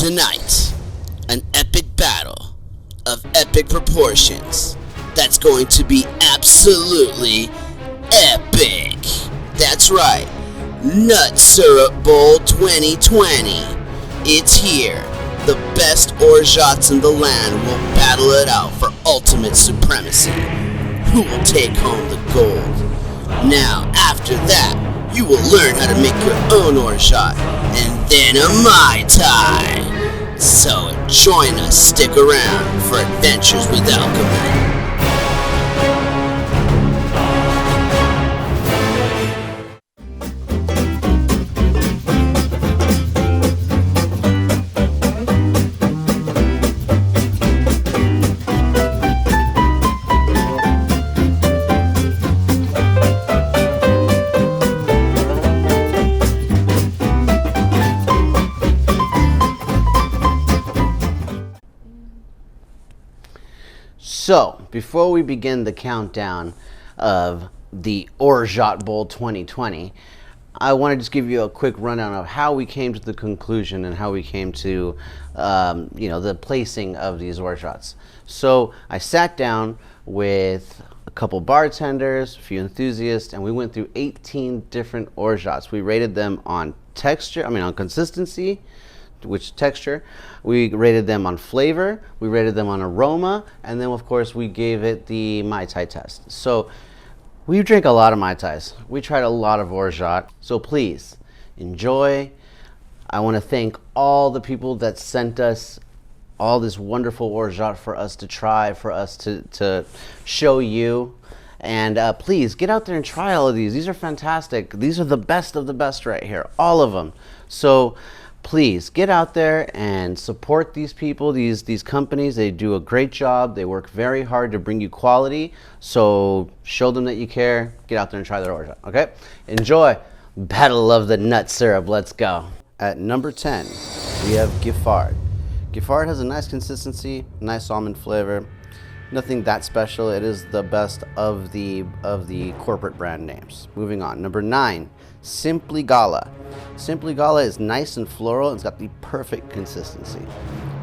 Tonight, an epic battle of epic proportions that's going to be absolutely epic. That's right, Nut Syrup Bowl 2020. It's here. The best Orgeats in the land will battle it out for ultimate supremacy. Who will take home the gold? Now, after that, you will learn how to make your own Orgeat and then a Mai Tai. So join us, stick around for adventures with alchemy. So, before we begin the countdown of the Orgeat Bowl 2020, I want to just give you a quick rundown of how we came to the conclusion and how we came to, the placing of these Orgeats. So, I sat down with a couple bartenders, a few enthusiasts, and we went through 18 different Orgeats. We rated them on on consistency, which texture. We rated them on flavor, we rated them on aroma, and then of course we gave it the Mai Tai test. So we drank a lot of Mai Tais. We tried a lot of Orgeat. So please enjoy. I want to thank all the people that sent us all this wonderful Orgeat for us to try, for us to show you. And please get out there and try all of these. These are fantastic. These are the best of the best right here, all of them. So please get out there and support these people, these companies. They do a great job. They work very hard to bring you quality. So show them that you care. Get out there and try their Orgeat, okay? Enjoy. Battle of the Nut Syrup. Let's go. At number 10, we have GIFFARD. GIFFARD has a nice consistency, nice almond flavor. Nothing that special. It is the best of the corporate brand names. Moving on. Number 9, Simply Gala. Simply Gala is nice and floral and it's got the perfect consistency.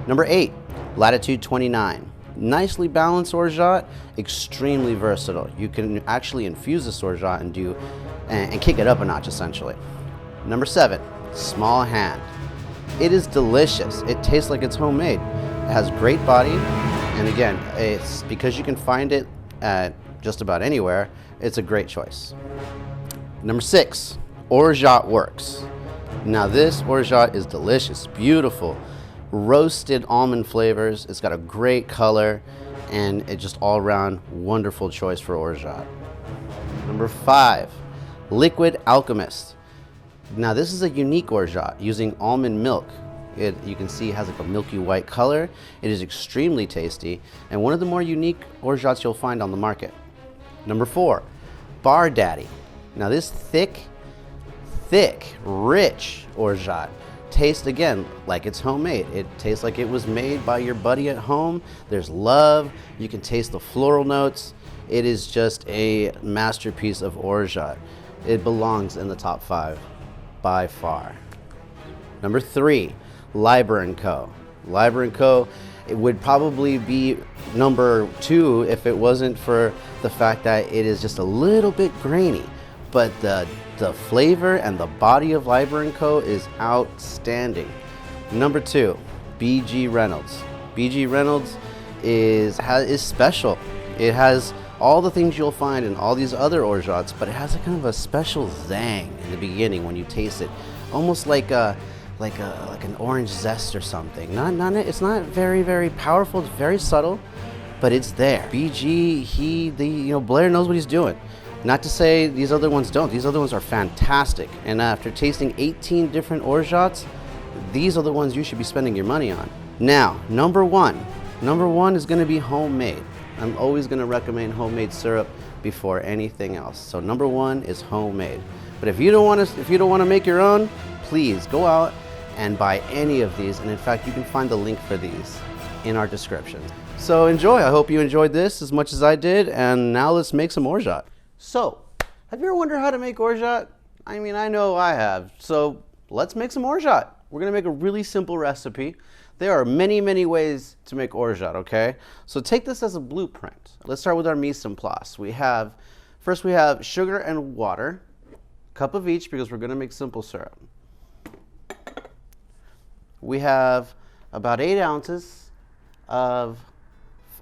Number 8, Latitude 29. Nicely balanced Orgeat, extremely versatile. You can actually infuse this Orgeat and kick it up a notch essentially. Number 7, Small Hand. It is delicious. It tastes like it's homemade. It has great body, and again, it's because you can find it at just about anywhere. It's a great choice. Number 6, Orgeat Works. Now this Orgeat is delicious, beautiful, roasted almond flavors. It's got a great color, and it's just all around wonderful choice for Orgeat. Number 5, Liquid Alchemist. Now this is a unique Orgeat using almond milk. You can see it has like a milky white color. It is extremely tasty and one of the more unique Orgeats you'll find on the market. Number 4, Bar Daddy. Now this thick, rich Orgeat tastes again like it's homemade. It tastes like it was made by your buddy at home. There's love. You can taste the floral notes. It is just a masterpiece of Orgeat. It belongs in the top 5 by far. Number 3, Liber Co. Liber Co. It would probably be number 2 if it wasn't for the fact that it is just a little bit grainy, but the flavor and the body of Liber Co. is outstanding. Number 2, BG Reynolds. BG Reynolds is special. It has all the things you'll find in all these other Orgeats, but it has a kind of a special zang in the beginning when you taste it, almost like an orange zest or something. It's not very powerful. It's very subtle, but it's there. BG, Blair knows what he's doing. Not to say these other ones don't. These other ones are fantastic. And after tasting 18 different Orgeats, these are the ones you should be spending your money on. Now, number 1. Number 1 is going to be homemade. I'm always going to recommend homemade syrup before anything else. So number 1 is homemade. But if you don't want to make your own, please go out and buy any of these. And in fact, you can find the link for these in our description. So enjoy. I hope you enjoyed this as much as I did. And now let's make some Orgeat. So, have you ever wondered how to make Orgeat? I mean, I know I have. So let's make some Orgeat. We're gonna make a really simple recipe. There are many, many ways to make orgeat, okay? So take this as a blueprint. Let's start with our mise en place. First we have sugar and water, a cup of each because we're gonna make simple syrup. We have about 8 ounces of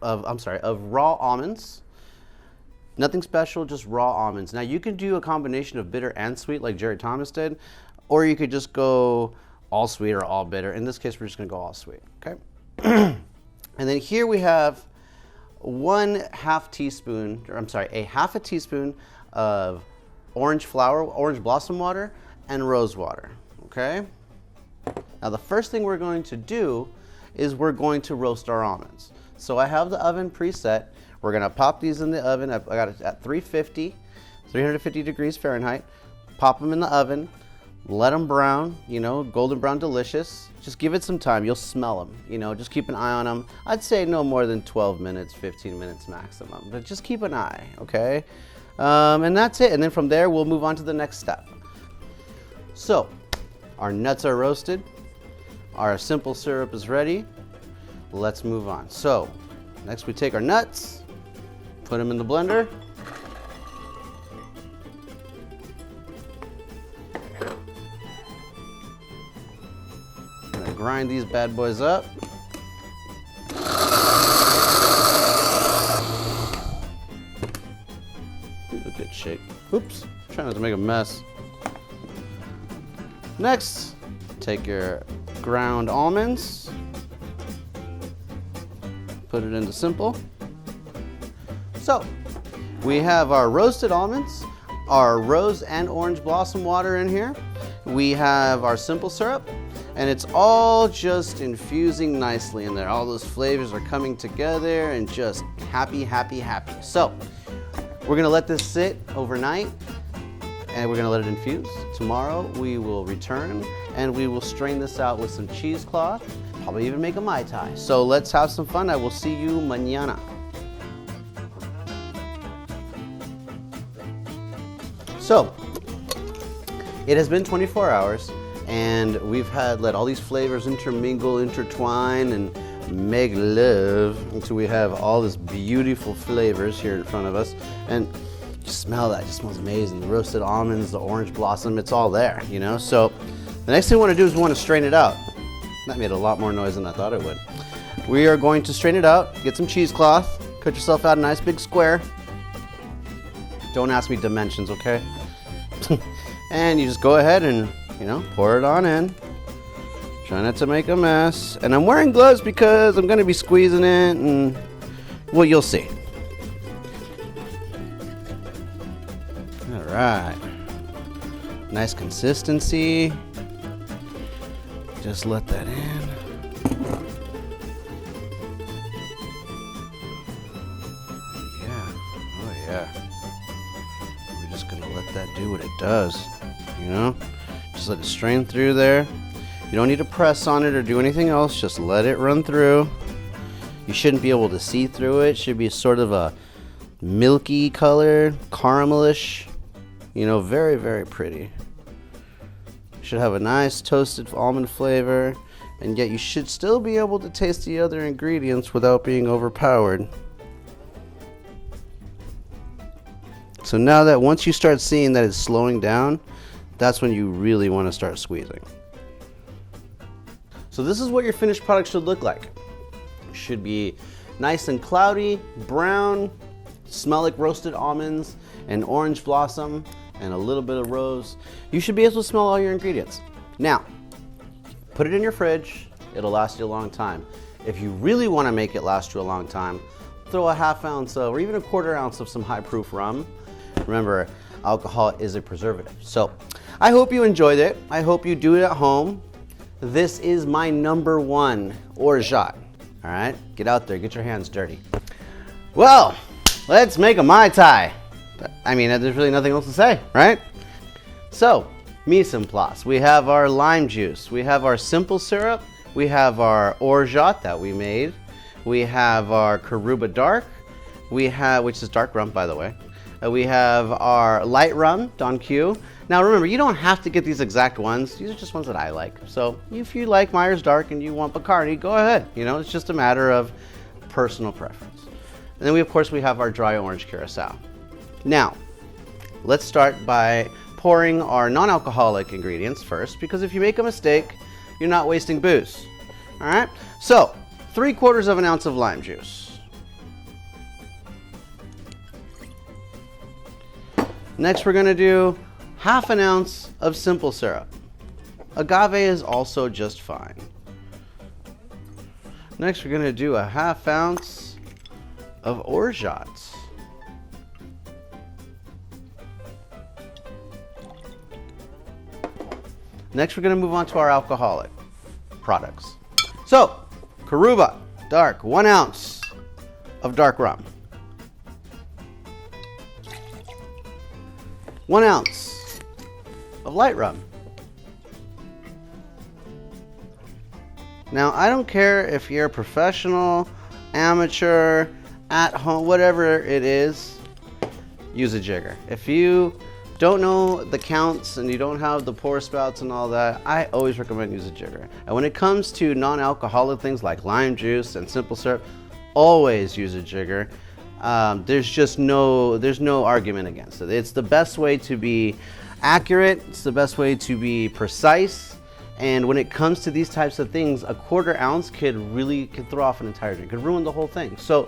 raw almonds. Nothing special, just raw almonds. Now you can do a combination of bitter and sweet like Jerry Thomas did, or you could just go all sweet or all bitter. In this case, we're just gonna go all sweet, okay? And then here we have a half a teaspoon of orange blossom water, and rose water, okay? Now the first thing we're going to do is we're going to roast our almonds. So I have the oven preset. We're gonna pop these in the oven. I got it at 350 degrees Fahrenheit. Pop them in the oven, let them brown, you know, golden brown delicious. Just give it some time, you'll smell them, you know, just keep an eye on them. I'd say no more than 12 minutes, 15 minutes maximum, but just keep an eye, okay? And that's it, and then from there, we'll move on to the next step. So, our nuts are roasted, our simple syrup is ready. Let's move on. So, next we take our nuts, put them in the blender. Gonna grind these bad boys up. A good shake. Oops, trying not to make a mess. Next, take your ground almonds, put it into simple. So, we have our roasted almonds, our rose and orange blossom water in here. We have our simple syrup, and it's all just infusing nicely in there. All those flavors are coming together and just happy, happy, happy. So, we're gonna let this sit overnight and we're gonna let it infuse. Tomorrow we will return and we will strain this out with some cheesecloth, probably even make a Mai Tai. So let's have some fun. I will see you mañana. So, it has been 24 hours and we've let all these flavors intermingle, intertwine, and make love until we have all this beautiful flavors here in front of us. And just smell that, it just smells amazing. The roasted almonds, the orange blossom, it's all there, you know? So the next thing we want to do is we want to strain it out. That made a lot more noise than I thought it would. We are going to strain it out, get some cheesecloth, cut yourself out a nice big square. Don't ask me dimensions, okay? And you just go ahead and, you know, pour it on in. Try not to make a mess. And I'm wearing gloves because I'm gonna be squeezing it and, well, you'll see. All right. Nice consistency. Just let that in. Yeah, oh yeah. We're just gonna let that do what it does, you know? Just let it strain through there. You don't need to press on it or do anything else, just let it run through. You shouldn't be able to see through it. It should be sort of a milky color, caramelish, you know, very, very pretty. Should have a nice toasted almond flavor, and yet you should still be able to taste the other ingredients without being overpowered. So now that once you start seeing that it's slowing down, that's when you really want to start squeezing. So this is what your finished product should look like. It should be nice and cloudy, brown, smell like roasted almonds and orange blossom and a little bit of rose. You should be able to smell all your ingredients. Now, put it in your fridge. It'll last you a long time. If you really want to make it last you a long time, throw a ½ ounce of, or even a ¼ ounce of some high proof rum. Remember, alcohol is a preservative. So I hope you enjoyed it. I hope you do it at home. This is my #1 orgeat. All right, get out there, get your hands dirty. Well, let's make a Mai Tai. I mean, there's really nothing else to say, right? So, mise en place. We have our lime juice. We have our simple syrup. We have our orgeat that we made. We have our Karuba dark. We have, which is dark rum, by the way. We have our light rum, Don Q. Now remember, you don't have to get these exact ones. These are just ones that I like. So if you like Myers Dark and you want Bacardi, go ahead. You know, it's just a matter of personal preference. And then we, of course, we have our dry orange curacao. Now, let's start by pouring our non-alcoholic ingredients first, because if you make a mistake, you're not wasting booze. All right? So, 3/4 of an ounce of lime juice. Next, we're gonna do 1/2 ounce of simple syrup. Agave is also just fine. Next, we're gonna do 1/2 ounce of orgeat. Next, we're gonna move on to our alcoholic products. So, Karuba Dark, 1 ounce of dark rum. 1 ounce of light rum. Now, I don't care if you're a professional, amateur, at home, whatever it is, use a jigger. If you don't know the counts and you don't have the pour spouts and all that, I always recommend use a jigger. And when it comes to non-alcoholic things like lime juice and simple syrup, always use a jigger. There's no argument against it. It's the best way to be accurate. It's the best way to be precise. And when it comes to these types of things, a 1/4 ounce could throw off an entire drink, could ruin the whole thing. So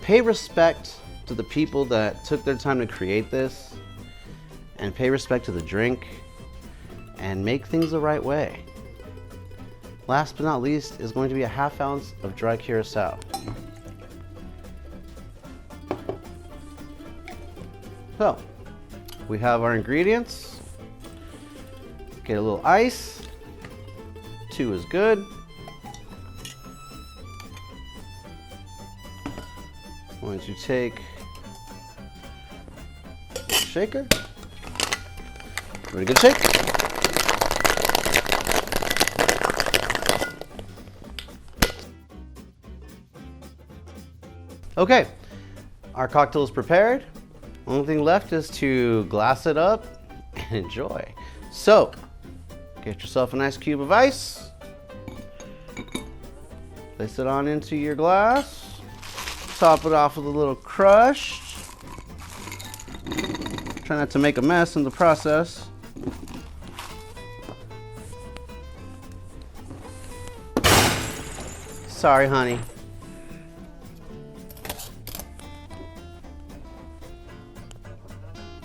pay respect to the people that took their time to create this, and pay respect to the drink, and make things the right way. Last but not least is going to be 1/2 ounce of dry curacao. So, we have our ingredients. Get a little ice. 2 is good. I'm going to take a shaker. Give it a good shake. Okay, our cocktail is prepared. Only thing left is to glass it up and enjoy. So, get yourself a nice cube of ice. Place it on into your glass. Top it off with a little crush. Try not to make a mess in the process. Sorry, honey.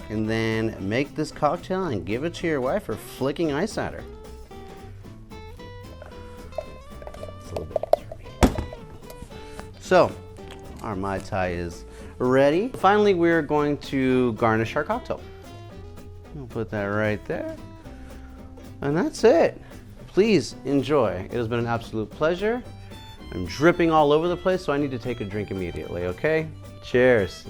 And then make this cocktail and give it to your wife for flicking ice at her. It's a little bit for me. So, our Mai Tai is ready. Finally, we're going to garnish our cocktail. We'll put that right there. And that's it. Please enjoy. It has been an absolute pleasure. I'm dripping all over the place, so I need to take a drink immediately, okay? Cheers.